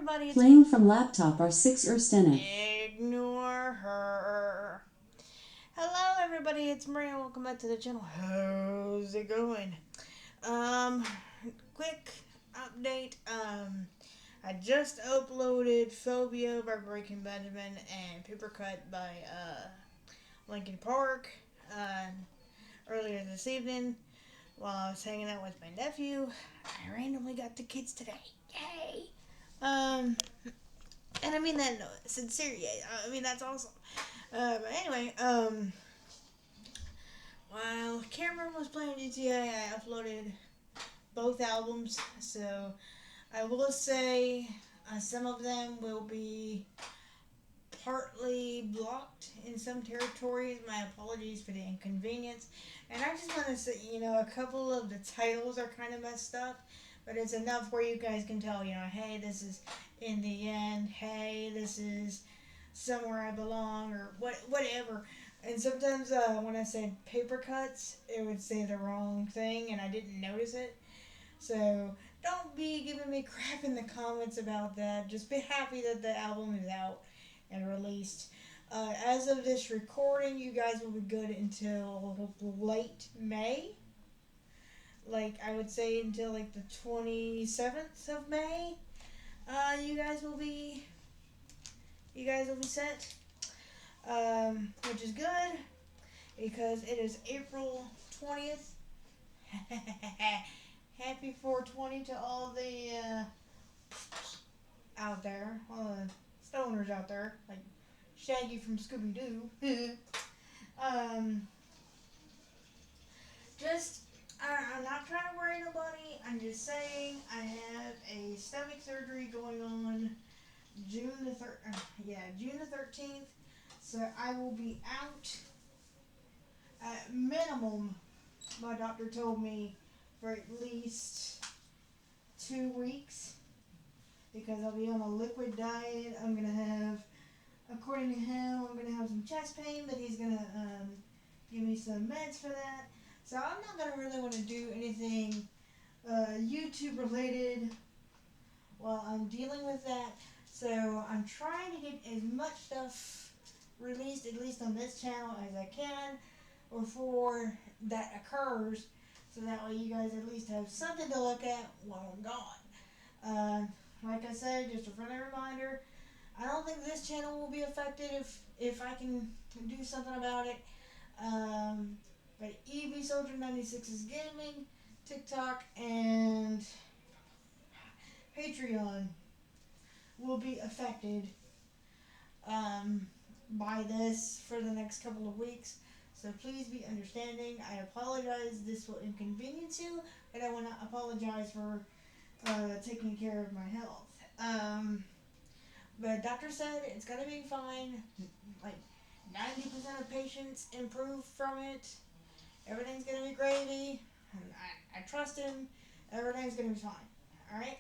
everybody. Playing from laptop R6 Erstena. Ignore her. Hello, everybody. It's Maria. Welcome back to the channel. How's it going? Um, quick update. I just uploaded Phobia by Breaking Benjamin and Papercut by Linkin Park earlier this evening while I was hanging out with my nephew. I randomly got the kids today. Yay! And I mean that sincerely. I mean that's awesome. But anyway, while Cameron was playing GTA, I uploaded both albums. So I will say some of them will be partly blocked in some territories. My apologies for the inconvenience. And I just want to say, a couple of the titles are kind of messed up, but it's enough where you guys can tell, hey, this is In the End, hey, this is Somewhere I Belong, or whatever. And sometimes when I said paper cuts, it would say the wrong thing, and I didn't notice it. So don't be giving me crap in the comments about that. Just be happy that the album is out and released. As of this recording, you guys will be good until late May. Like I would say until like the 27th of May. You guys will be set. Which is good because it is April 20th. Happy 420 to all the out there, all the stoners out there, like Shaggy from Scooby Doo. um, just, I'm not trying to worry nobody. I'm just saying I have a stomach surgery going on June the 13th. So I will be out at minimum. My doctor told me for at least 2 weeks because I'll be on a liquid diet. I'm gonna have, according to him, I'm gonna have some chest pain, but he's gonna give me some meds for that. So I'm not gonna really want to do anything YouTube related while I'm dealing with that. So I'm trying to get as much stuff released, at least on this channel, as I can before that occurs, so that way you guys at least have something to look at while I'm gone. Like I said, just a friendly reminder, I don't think this channel will be affected if I can do something about it. But EV Soldier 96 is gaming, TikTok, and Patreon will be affected by this for the next couple of weeks. So please be understanding. I apologize this will inconvenience you, but I want to apologize for taking care of my health. But doctor said it's going to be fine. Like 90% of patients improve from it. Everything's going to be gravy. I trust him. Everything's going to be fine. Alright?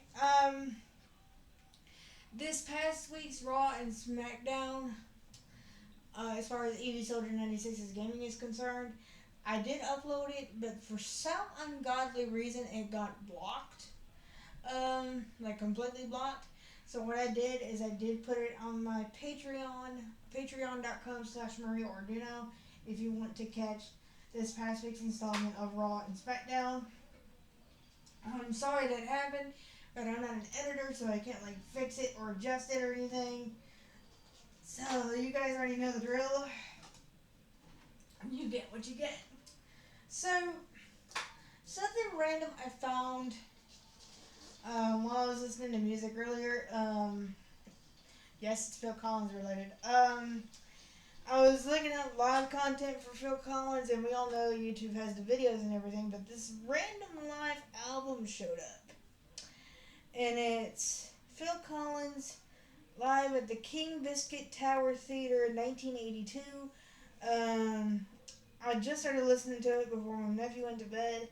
This past week's Raw and SmackDown, as far as EV Soldier 96's gaming is concerned, I did upload it, but for some ungodly reason it got blocked. Like completely blocked. So what I did is I did put it on my Patreon, patreon.com/MariaOrduno, if you want to catch this past week's installment of Raw and SmackDown. I'm sorry that happened, but I'm not an editor, so I can't like fix it or adjust it or anything. So you guys already know the drill. You get what you get. So something random I found while I was listening to music earlier. Yes, it's Phil Collins related. I was looking up live content for Phil Collins, and we all know YouTube has the videos and everything, but this random live album showed up. And it's Phil Collins live at the King Biscuit Tower Theater in 1982. I just started listening to it before my nephew went to bed.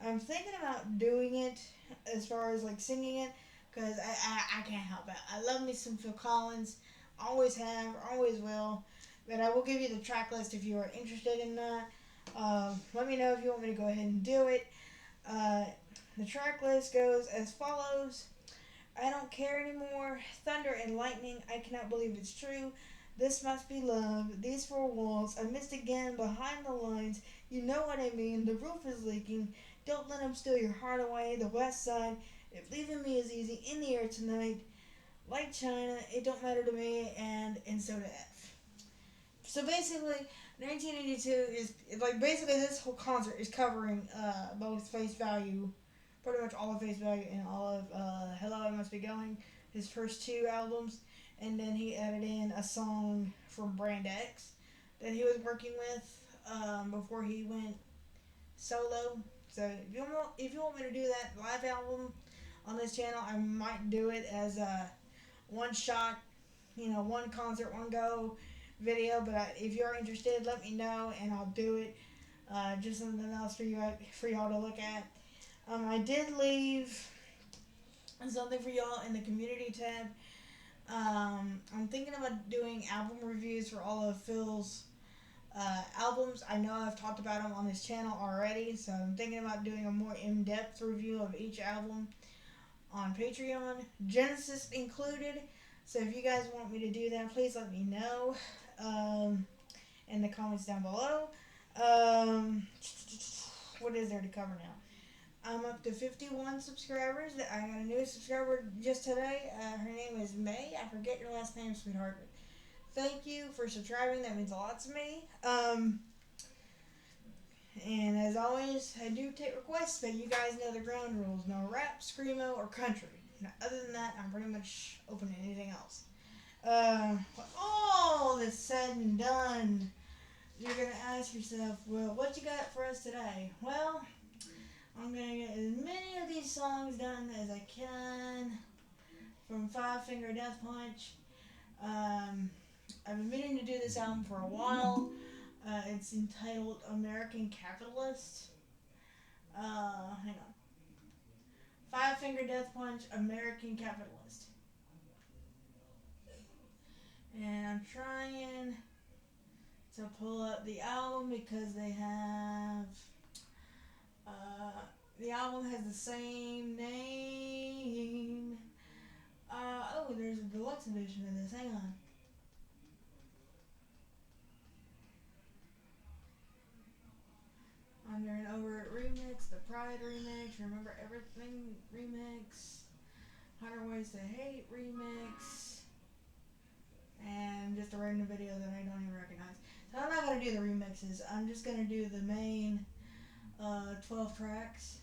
I'm thinking about doing it as far as like singing it, because I can't help it. I love me some Phil Collins. Always have, always will. But I will give you the track list if you are interested in that. Let me know if you want me to go ahead and do it. The track list goes as follows. I don't care anymore. Thunder and lightning, I cannot believe it's true. This must be love. These four walls, I missed again behind the lines. You know what I mean. The roof is leaking. Don't let them steal your heart away. The west side, if leaving me is easy, in the air tonight. Like China, it don't matter to me, and so to F. So basically, 1982 is like basically this whole concert is covering both Face Value, pretty much all of Face Value and all of Hello I Must Be Going, his first two albums, and then he added in a song from Brand X that he was working with before he went solo. So if you want me to do that live album on this channel, I might do it as a one shot, one concert, one go video. But if you're interested, let me know and I'll do it. Just something else for y'all to look at. I did leave something for y'all in the community tab. I'm thinking about doing album reviews for all of Phil's albums. I know I've talked about them on this channel already, so I'm thinking about doing a more in-depth review of each album on Patreon, Genesis included. So if you guys want me to do that, please let me know in the comments down below. What is there to cover now? I'm up to 51 subscribers. I got a new subscriber just today. Her name is May. I forget your last name, sweetheart. Thank you for subscribing. That means a lot to me. And as always, I do take requests, but you guys know the ground rules. No rap, screamo, or country. Now, other than that, I'm pretty much open to anything else. When all is said and done, you're going to ask yourself, well, what you got for us today? Well, I'm going to get as many of these songs done as I can from Five Finger Death Punch. I've been meaning to do this album for a while. It's entitled American Capitalist. Hang on. Five Finger Death Punch, American Capitalist. And I'm trying to pull up the album because they have the album has the same name. There's a deluxe edition of this. Hang on. Under and Over It remix, the Pride remix, Remember Everything remix, 100 Ways to Hate remix, and just a random video that I don't even recognize. So I'm not going to do the remixes. I'm just going to do the main 12 tracks.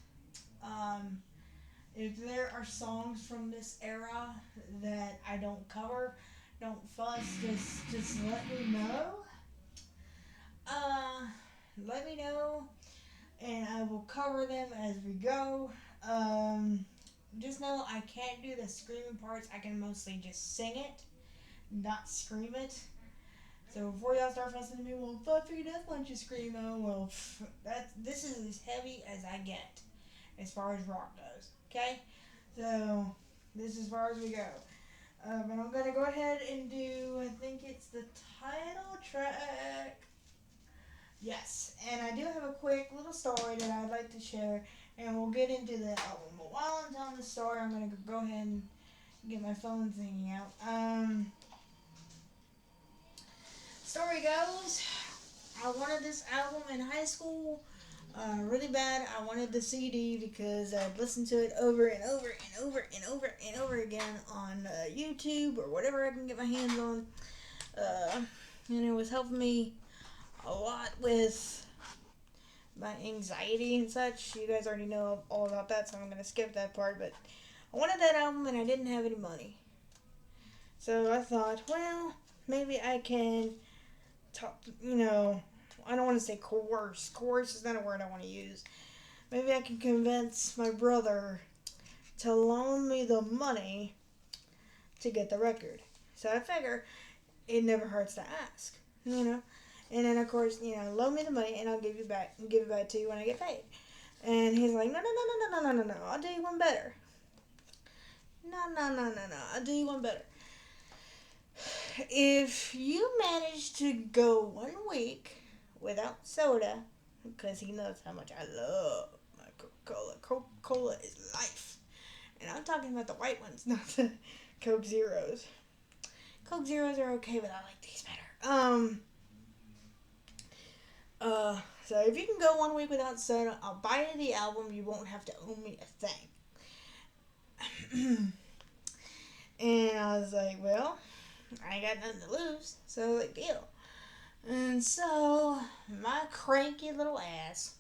If there are songs from this era that I don't cover, don't fuss, just let me know. Let me know, and I will cover them as we go. Just know I can't do the screaming parts. I can mostly just sing it, not scream it. So before y'all start fussing at me, well, Five Finger Death Punch is screamo. Well, this is as heavy as I get as far as rock goes. Okay, so this is as far as we go. But I'm gonna go ahead and do. I think it's the title track. Yes, and I do have a quick little story that I'd like to share, and we'll get into the album. But while I'm telling the story, I'm going to go ahead and get my phone thingy out. Story goes, I wanted this album in high school really bad. I wanted the CD because I'd listened to it over and over and over and over and over again on YouTube or whatever I can get my hands on. And it was helping me a lot with my anxiety and such. You guys already know all about that, so I'm going to skip that part. But I wanted that album and I didn't have any money. So I thought, well, maybe I can talk, I don't want to say coerce. Coerce is not a word I want to use. Maybe I can convince my brother to loan me the money to get the record. So I figure it never hurts to ask, And then, of course, loan me the money and I'll give it back to you when I get paid. And he's like, no, I'll do you one better. No, I'll do you one better. If you manage to go 1 week without soda, because he knows how much I love my Coca-Cola. Coca-Cola is life. And I'm talking about the white ones, not the Coke Zeros. Coke Zeros are okay, but I like these better. So if you can go 1 week without soda, I'll buy you the album. You won't have to owe me a thing. And I was like, well, I ain't got nothing to lose, so like deal. And so my cranky little ass,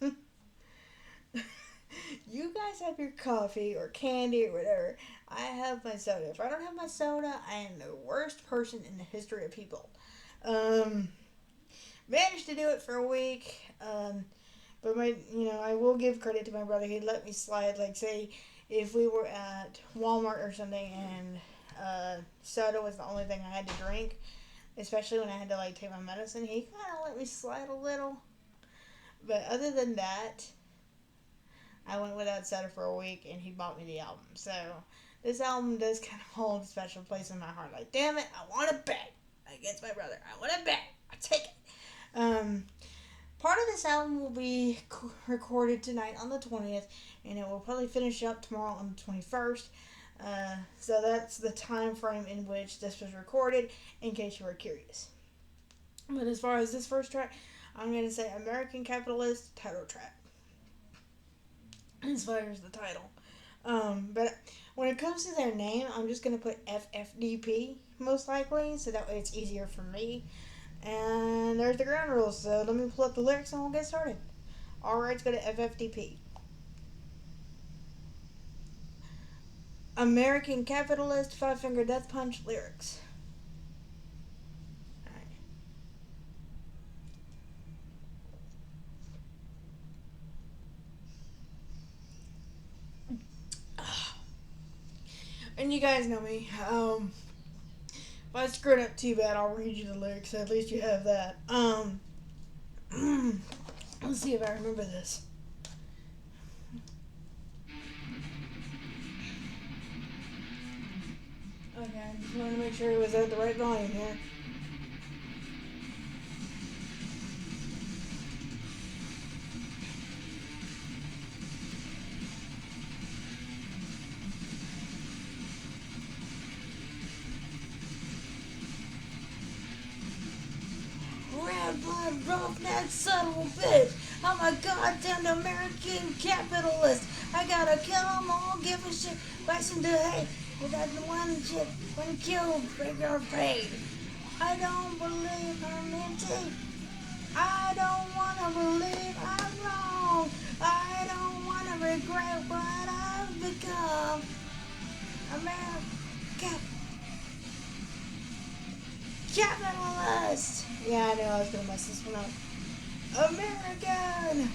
you guys have your coffee or candy or whatever. I have my soda. If I don't have my soda, I am the worst person in the history of people. Um, Managed to do it for a week. But I will give credit to my brother. He let me slide. Like, say, if we were at Walmart or something and soda was the only thing I had to drink, especially when I had to like take my medicine, he kind of let me slide a little. But other than that, I went without soda for a week, and he bought me the album. So this album does kind of hold a special place in my heart. Like, damn it, I want to bet against my brother. I want to bet. I take it. Part of this album will be recorded tonight on the 20th, and it will probably finish up tomorrow on the 21st. So that's the time frame in which this was recorded, in case you were curious. But as far as this first track, I'm going to say American Capitalist title track. As far as the title. But when it comes to their name, I'm just going to put ffdp, most likely, so that way it's easier for me. And there's the ground rules, so let me pull up the lyrics and we'll get started. Alright, let's go to ffdp. American Capitalist, Five Finger Death Punch lyrics. And you guys know me. If I screwed up too bad, I'll read you the lyrics, so at least you have that. Let's see if I remember this. Okay, I just wanted to make sure it was at the right volume here. Red blood, roughneck, son of a bitch. I'm a goddamn American capitalist. I gotta kill them all, give a shit, listen to hate. Without the one shit, when killed, regular paid. I don't believe I'm empty. I don't wanna believe I'm wrong. I don't wanna regret what I've become. American capitalist. Yeah, I knew I was gonna mess this one up. American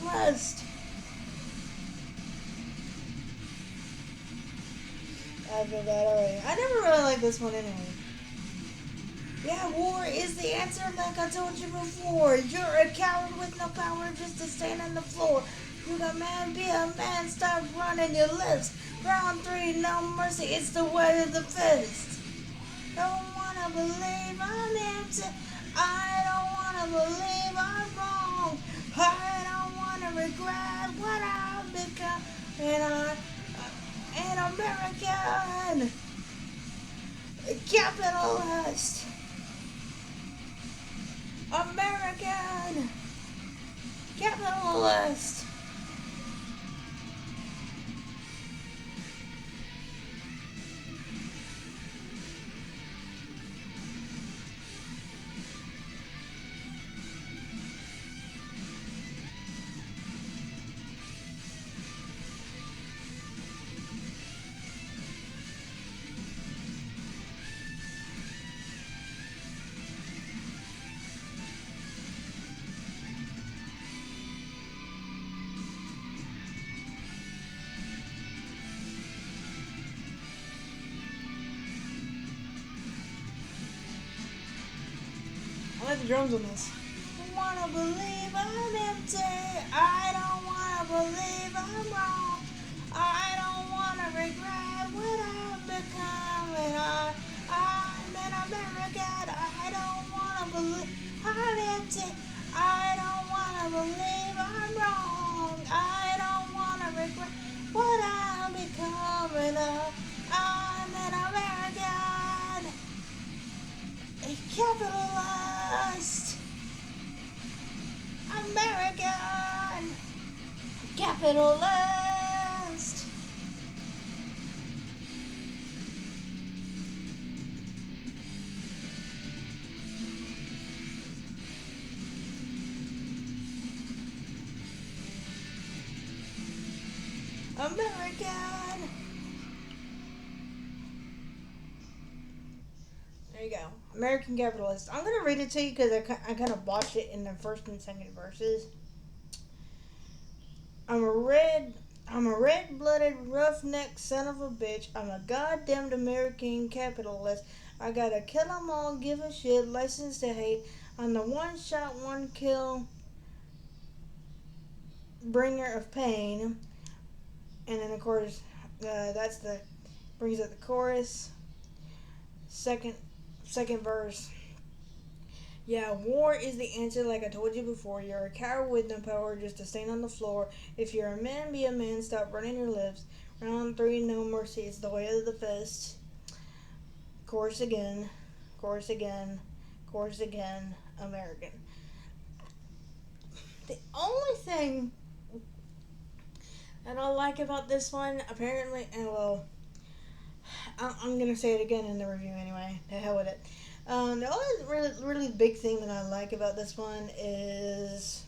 lust. I feel bad already. I never really liked this one anyway. Yeah, war is the answer, like I told you before. You're a coward with no power, just to stand on the floor. You got man, be a man, stop running your lips. Round 3, no mercy, it's the way of the fist. Don't wanna believe I'm empty. I don't wanna believe I'm wrong. I don't wanna regret what I've become. And I'm an American capitalist. American capitalist. I like the drums on this. I wanna believe I'm empty. I don't wanna believe I'm wrong. I don't wanna regret what I've become. And I'm an American. I don't wanna believe I'm empty. I don't wanna believe I'm wrong. I don't wanna regret what capital. I'm an American. A capitalist. American. Capitalist. American. There you go. American capitalist. I'm gonna read it to you because I kind of botched it in the first and second verses. I'm a red-blooded, roughneck son of a bitch. I'm a goddamned American capitalist. I gotta kill 'em all, give a shit, license to hate. I'm the one-shot, one-kill bringer of pain. And then, of course, brings up the chorus. Second verse. Yeah, war is the answer, like I told you before. You're a coward with no power, just a stain on the floor. If you're a man, be a man, stop running your lips. Round 3, no mercy, it's the way of the fist. Chorus again, chorus again, chorus again, American. The only thing that I like about this one, apparently, and well, I'm going to say it again in the review anyway, to hell with it. The only really big thing that I like about this one is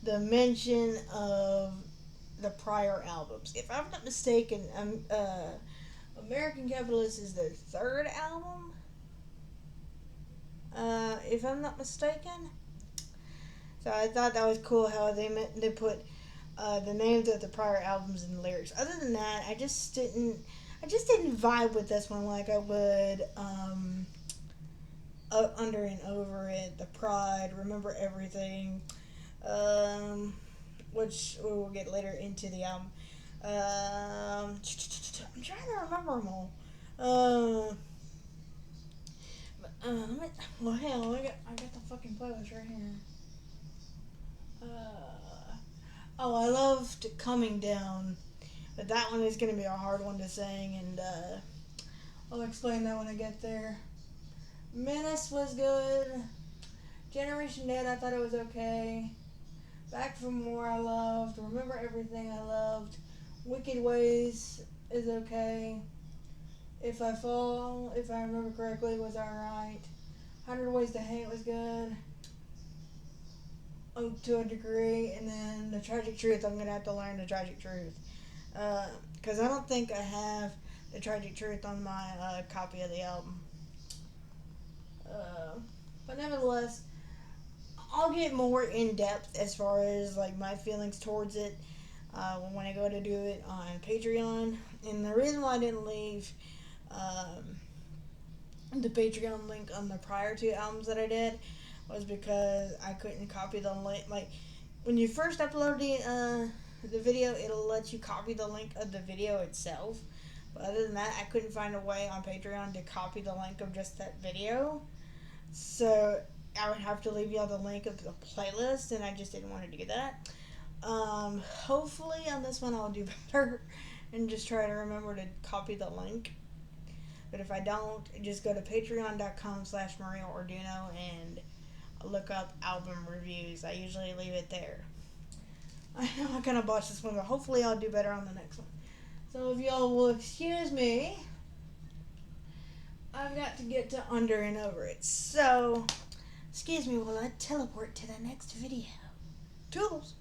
the mention of the prior albums. If I'm not mistaken, American Capitalist is their third album. If I'm not mistaken. So I thought that was cool how they put the names of the prior albums in the lyrics. Other than that, I just didn't vibe with this one like I would Under and Over It, The Pride, Remember Everything, which we will get later into the album. I'm trying to remember them all. Hell, I got the fucking playlist right here. I loved Coming Down, but that one is going to be a hard one to sing, and I'll explain that when I get there. Menace was good. Generation Dead, I thought it was okay. Back for More, I loved. Remember Everything, I loved. Wicked Ways is okay. If I Fall, if I remember correctly, was alright. 100 Ways to Hate was good. Oh, to a degree. And then The Tragic Truth, I'm going to have to learn The Tragic Truth. Because I don't think I have The Tragic Truth on my copy of the album. But nevertheless, I'll get more in depth as far as like my feelings towards it when I go to do it on Patreon. And the reason why I didn't leave the Patreon link on the prior two albums that I did was because I couldn't copy the link. Like when you first upload the video, it'll let you copy the link of the video itself. But other than that, I couldn't find a way on Patreon to copy the link of just that video. So I would have to leave y'all the link of the playlist, and I just didn't want to do that. Hopefully on this one I'll do better and just try to remember to copy the link. But if I don't, just go to patreon.com/MarioOrduno and look up album reviews. I usually leave it there. I know I kind of botched this one, but hopefully I'll do better on the next one. So if y'all will excuse me, I've got to get to Under and Over It. So, excuse me while I teleport to the next video. Toodles!